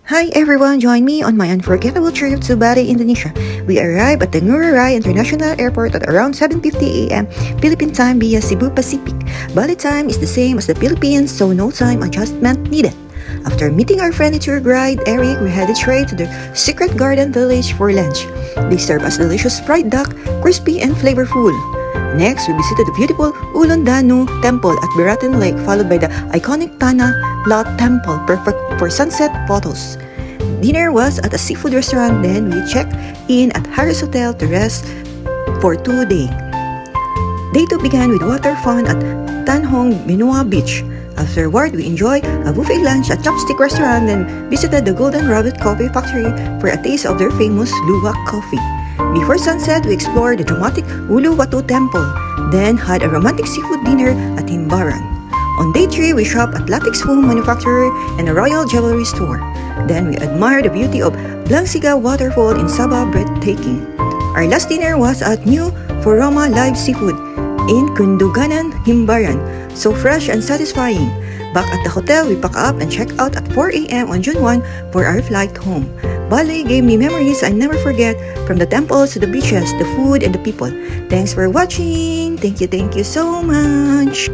Hi everyone, join me on my unforgettable trip to Bali, Indonesia. We arrived at the Ngurah Rai International Airport at around 7:50 a.m. Philippine time via Cebu Pacific. Bali time is the same as the Philippines, so no time adjustment needed. After meeting our friendly tour guide, Eric, we headed straight to the Secret Garden Village for lunch. They serve us delicious fried duck, crispy and flavorful. Next, we visited the beautiful Ulon Danu Temple at Biratin Lake, followed by the iconic Tana Lot Temple, perfect for sunset photos. Dinner was at a seafood restaurant, then we checked in at Harris Hotel to rest for 2 days. Day 2 began with water fun at Tan Hong Benua Beach. Afterward, we enjoyed a buffet lunch at Chopstick Restaurant, then visited the Golden Rabbit Coffee Factory for a taste of their famous Luwak coffee. Before sunset, we explored the dramatic Uluwatu Temple, then had a romantic seafood dinner at Himbaran. On day 3, we shopped at Latex Foam Manufacturer and a royal jewelry store. Then we admired the beauty of Blangsiga Waterfall in Sabah, breathtaking. Our last dinner was at New Foroma Live Seafood in Kunduganan, Himbaran, so fresh and satisfying. Back at the hotel, we packed up and checked out at 4 a.m. on June 1 for our flight home. Bali gave me memories I never forget, from the temples to the beaches, the food, and the people. Thanks for watching. Thank you so much.